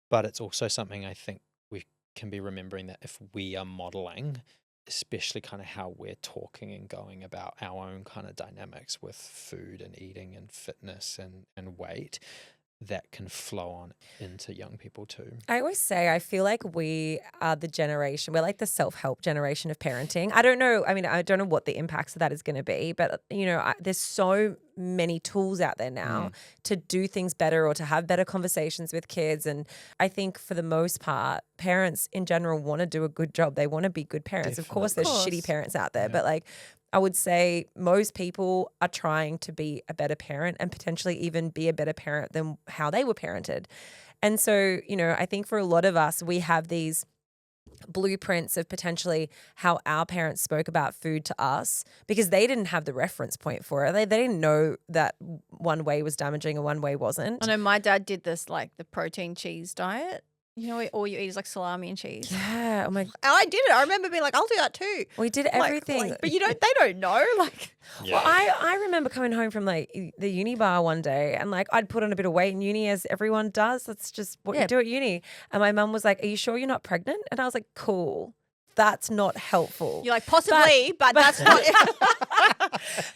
But it's also something I think we can be remembering that if we are modeling, especially kind of how we're talking and going about our own kind of dynamics with food and eating and fitness and weight, that can flow on into young people too. I always say I feel like we are the generation, we're like the self-help generation of parenting. I don't know what the impacts of that is going to be, but there's so many tools out there now to do things better or to have better conversations with kids. And I think for the most part, parents in general want to do a good job. They want to be good parents. Of course, there's shitty parents out there, but like, I would say most people are trying to be a better parent and potentially even be a better parent than how they were parented. And so, I think for a lot of us, we have these blueprints of potentially how our parents spoke about food to us because they didn't have the reference point for it. They didn't know that one way was damaging and one way wasn't. I know my dad did this, like the protein cheese diet. All you eat is like salami and cheese. Yeah. Oh my. And I did it. I remember being like, I'll do that too. We did everything. But they don't know. Like, well, I remember coming home from like the uni bar one day and like I'd put on a bit of weight in uni as everyone does. That's just what you do at uni. And my mum was like, "Are you sure you're not pregnant?" And I was like, "Cool. That's not helpful." You're like, possibly, but that's not.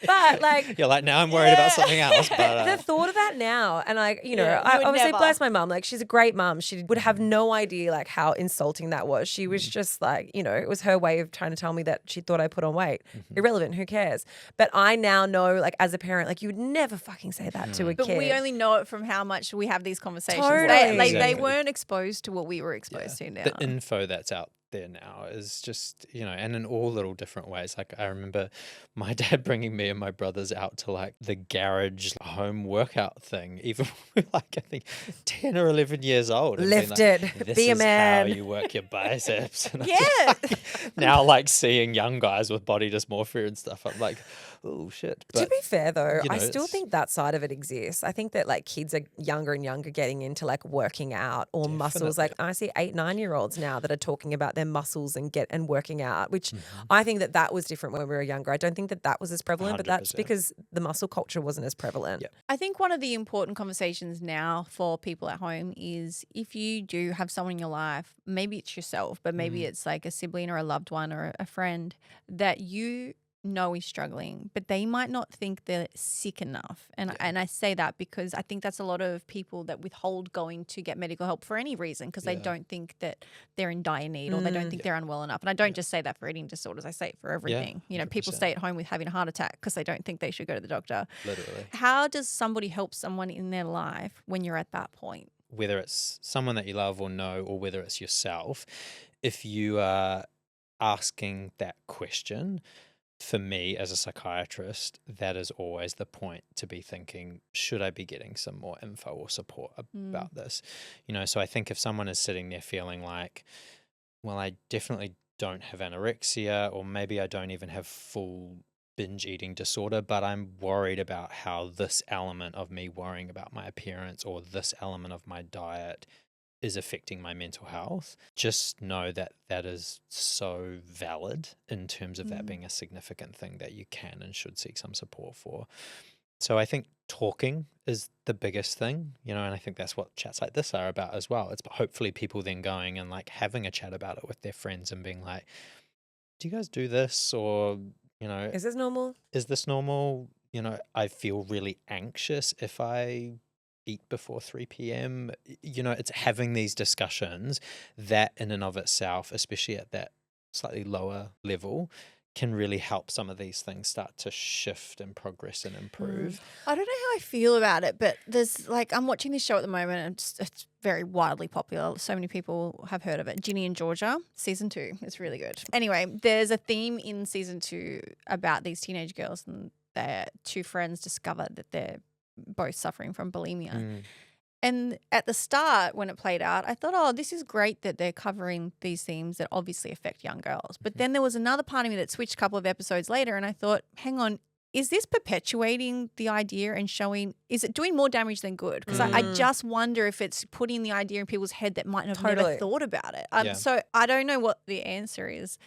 But like, you're like, now I'm worried about something else. But the thought of that now, and like, I would obviously never. bless my mum. Like, she's a great mum. She would have no idea like how insulting that was. She was just like, it was her way of trying to tell me that she thought I put on weight. Irrelevant. Who cares? But I now know, like, as a parent, like, you would never fucking say that to a kid. But we only know it from how much we have these conversations. Totally. They Exactly. weren't exposed to what we were exposed to now. The info that's out there now is just, and in all little different ways. Like I remember my dad bringing me and my brothers out to like the garage home workout thing, even when we were like, I think 10 or 11 years old. And Lift being like, it. this Be a is man. how you work your biceps. And Yeah. now like seeing young guys with body dysmorphia and stuff, I'm like, oh shit. To be fair though, I still it's- think that side of it exists. I think that like kids are younger and younger getting into like working out or muscles. Like I see 8-9-year-olds now that are talking about their muscles and working out, which I think that was different when we were younger. I don't think that was as prevalent, but that's 100%. because the muscle culture wasn't as prevalent. Yeah. I think one of the important conversations now for people at home is if you do have someone in your life, maybe it's yourself, but maybe it's like a sibling or a loved one or a friend that you know is struggling, but they might not think they're sick enough. And I say that because I think that's a lot of people that withhold going to get medical help for any reason because they don't think that they're in dire need or they don't think they're unwell enough. And I don't just say that for eating disorders. I say it for everything. People 100%. stay at home with having a heart attack because they don't think they should go to the doctor. Literally. How does somebody help someone in their life when you're at that point? Whether it's someone that you love or know, or whether it's yourself, if you are asking that question, for me as a psychiatrist, that is always the point to be thinking, should I be getting some more info or support about this? So I think if someone is sitting there feeling like, well, I definitely don't have anorexia, or maybe I don't even have full binge eating disorder, but I'm worried about how this element of me worrying about my appearance or this element of my diet is affecting my mental health, just know that that is so valid in terms of that being a significant thing that you can and should seek some support for. So I think talking is the biggest thing, and I think that's what chats like this are about as well. It's hopefully people then going and like having a chat about it with their friends and being like, do you guys do this? Or, Is this normal? Is this normal? I feel really anxious if I eat before 3 p.m. It's having these discussions that in and of itself, especially at that slightly lower level, can really help some of these things start to shift and progress and improve. I don't know how I feel about it, but there's I'm watching this show at the moment and it's very widely popular. So many people have heard of it. Ginny and Georgia, season 2. It's really good. Anyway, there's a theme in season 2 about these teenage girls, and their 2 friends discover that they're both suffering from bulimia. And at the start, when it played out, I thought, oh, this is great that they're covering these themes that obviously affect young girls. But then there was another part of me that switched a couple of episodes later, and I thought, hang on, is this perpetuating the idea and is it doing more damage than good? Because I just wonder if it's putting the idea in people's head that might have never thought about it. So I don't know what the answer is,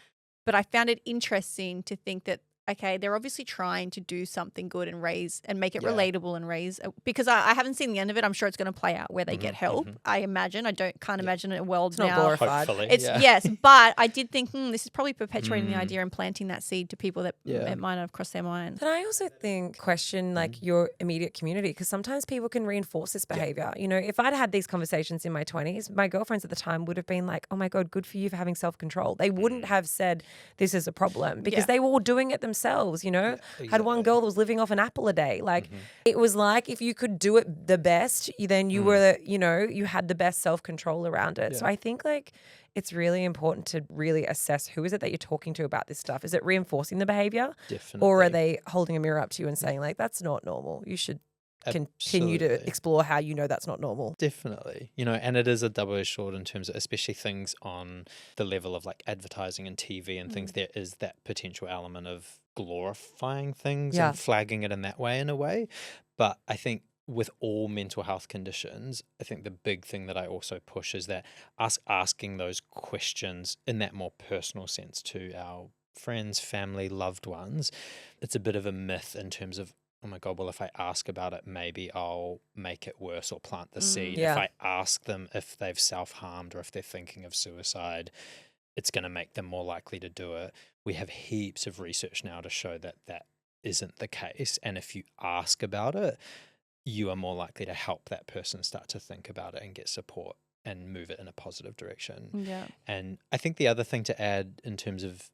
but I found it interesting to think that, okay, they're obviously trying to do something good and make it relatable and because I haven't seen the end of it. I'm sure it's going to play out where they get help. I imagine. Can't imagine a world it's now. not glorified. Hopefully, Yes, but I did think, this is probably perpetuating the idea and planting that seed to people that it might not have crossed their mind. But I also think question like your immediate community, because sometimes people can reinforce this behavior. If I'd had these conversations in my 20s, my girlfriends at the time would have been like, oh my God, good for you for having self-control. They wouldn't have said this is a problem because they were all doing it themselves, Had one girl that was living off an apple a day. Like it was like if you could do it the best, then you were, you had the best self-control around it. So I think like it's really important to really assess who is it that you're talking to about this stuff. Is it reinforcing the behavior? Definitely. Or are they holding a mirror up to you and saying like, that's not normal. You should continue to explore how that's not normal. Definitely. And it is a double-edged sword in terms of especially things on the level of like advertising and TV and things. There is that potential element of glorifying things and flagging it in that way in a way. But I think with all mental health conditions, I think the big thing that I also push is that us asking those questions in that more personal sense to our friends, family, loved ones, it's a bit of a myth in terms of, oh my God, well, if I ask about it, maybe I'll make it worse or plant the seed. If I ask them if they've self-harmed or if they're thinking of suicide, it's going to make them more likely to do it. We have heaps of research now to show that that isn't the case. And if you ask about it, you are more likely to help that person start to think about it and get support and move it in a positive direction. Yeah. And I think the other thing to add in terms of,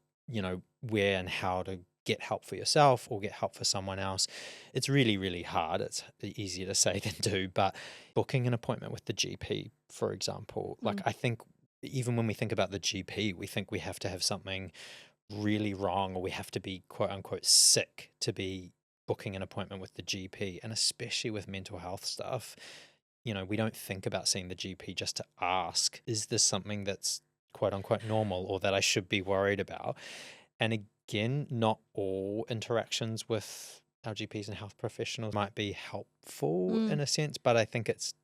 where and how to get help for yourself or get help for someone else, it's really, really hard. It's easier to say than do, but booking an appointment with the GP, for example, like I think even when we think about the GP, we think we have to have something really wrong or we have to be quote unquote sick to be booking an appointment with the GP. And especially with mental health stuff, we don't think about seeing the GP just to ask, is this something that's quote unquote normal or that I should be worried about? And again, not all interactions with our GPs and health professionals might be helpful in a sense, but I think it's,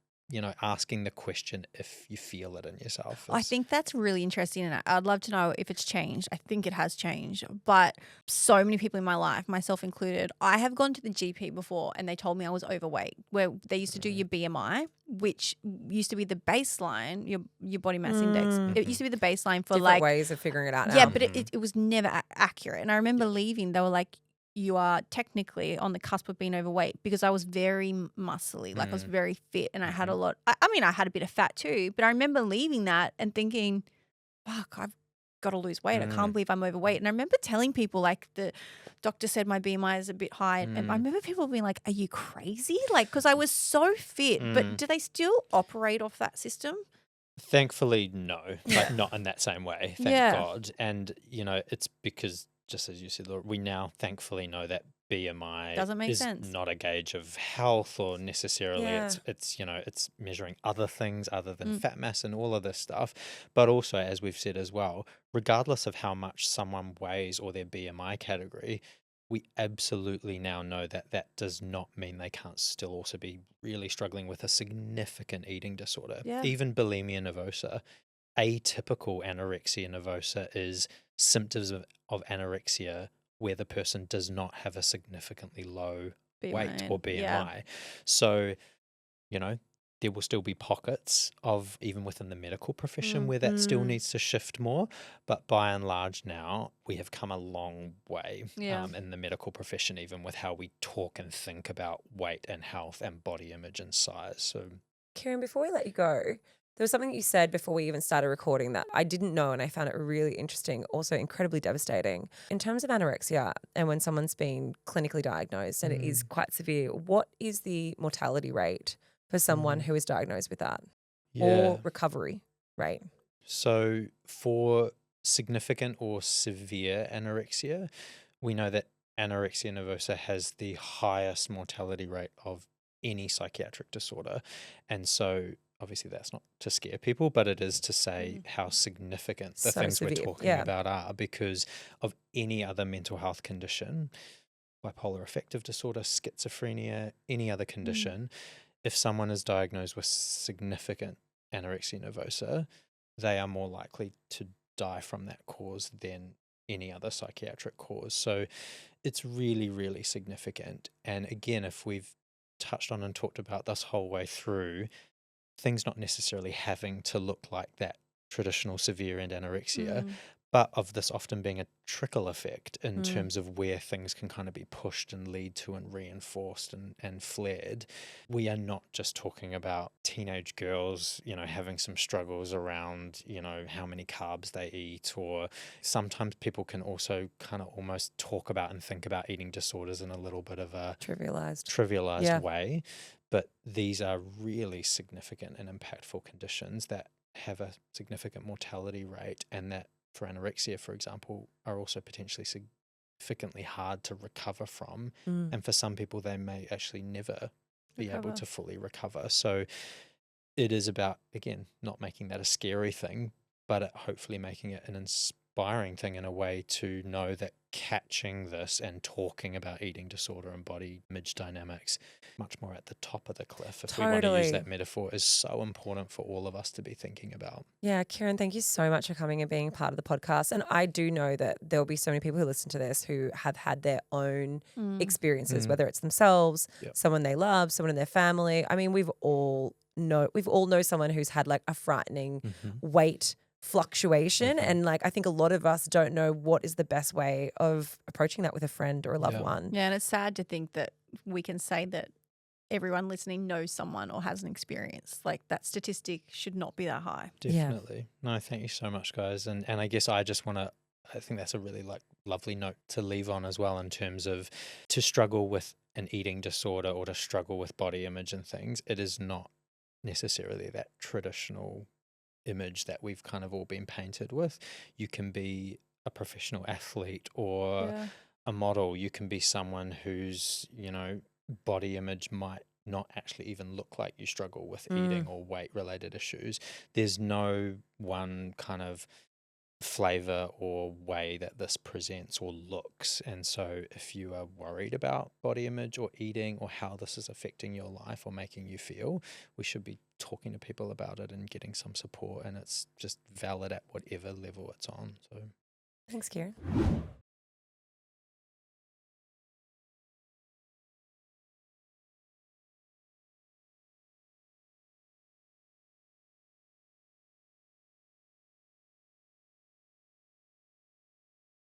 asking the question if you feel it in yourself. I think that's really interesting, and I'd love to know if it's changed. I think it has changed, but so many people in my life, myself included, I have gone to the GP before and they told me I was overweight, where they used to do your BMI, which used to be the baseline, your body mass index. It used to be the baseline for different ways of figuring it out now. Yeah, but it was never accurate. And I remember leaving, they were like, you are technically on the cusp of being overweight, because I was very muscly, like I was very fit and I had a lot. I mean, I had a bit of fat too, but I remember leaving that and thinking, fuck, I've got to lose weight. I can't believe I'm overweight. And I remember telling people, like, the doctor said my BMI is a bit high. And I remember people being like, are you crazy? Like, because I was so fit, but do they still operate off that system? Thankfully, no, like not in that same way, thank God. And, it's because, just as you said, Laura, we now thankfully know that BMI doesn't make is sense. Not a gauge of health or necessarily it's measuring other things other than fat mass and all of this stuff. But also, as we've said as well, regardless of how much someone weighs or their BMI category, we absolutely now know that that does not mean they can't still also be really struggling with a significant eating disorder. Yeah. Even bulimia nervosa, atypical anorexia nervosa is symptoms of anorexia where the person does not have a significantly low weight or BMI. Yeah. So, there will still be pockets of, even within the medical profession, where that still needs to shift more. But by and large now, we have come a long way Yeah. in the medical profession, even with how we talk and think about weight and health and body image and size. So, Kieran, before we let you go, there was something that you said before we even started recording that I didn't know, and I found it really interesting, also incredibly devastating. In terms of anorexia and when someone's been clinically diagnosed and it is quite severe, what is the mortality rate for someone who is diagnosed with that, or recovery rate? So for significant or severe anorexia, we know that anorexia nervosa has the highest mortality rate of any psychiatric disorder. And so obviously that's not to scare people, but it is to say how significant the So things we're severe, talking about are, because of any other mental health condition, bipolar affective disorder, schizophrenia, any other condition, if someone is diagnosed with significant anorexia nervosa, they are more likely to die from that cause than any other psychiatric cause. So it's really, really significant. And again, if we've touched on and talked about this whole way through, things not necessarily having to look like that traditional severe and anorexia, but of this often being a trickle effect in terms of where things can kind of be pushed and lead to and reinforced and flared. We are not just talking about teenage girls, having some struggles around, how many carbs they eat, or sometimes people can also kind of almost talk about and think about eating disorders in a little bit of a trivialized way. But these are really significant and impactful conditions that have a significant mortality rate, and that for anorexia, for example, are also potentially significantly hard to recover from. And for some people, they may actually never be able to fully recover. So it is about, again, not making that a scary thing, but hopefully making it an inspiring thing in a way to know that catching this and talking about eating disorder and body image dynamics much more at the top of the cliff, if we want to use that metaphor, is so important for all of us to be thinking about. Yeah, Kieran, thank you so much for coming and being part of the podcast. And I do know that there'll be so many people who listen to this who have had their own experiences, whether it's themselves, someone they love, someone in their family. I mean, we've all know someone who's had like a frightening weight fluctuation, and like I think a lot of us don't know what is the best way of approaching that with a friend or a loved one. Yeah, and it's sad to think that we can say that everyone listening knows someone or has an experience. Like, that statistic should not be that high. Definitely. No, thank you so much, guys. And I guess I think that's a really lovely note to leave on as well, in terms of to struggle with an eating disorder or to struggle with body image and things. It is not necessarily that traditional image that we've kind of all been painted with. You can be a professional athlete or a model. You can be someone whose, body image might not actually even look like you struggle with eating or weight related issues. There's no one kind of flavor or way that this presents or looks. And so if you are worried about body image or eating or how this is affecting your life or making you feel, we should be talking to people about it and getting some support. And it's just valid at whatever level it's on. So thanks, Kieran.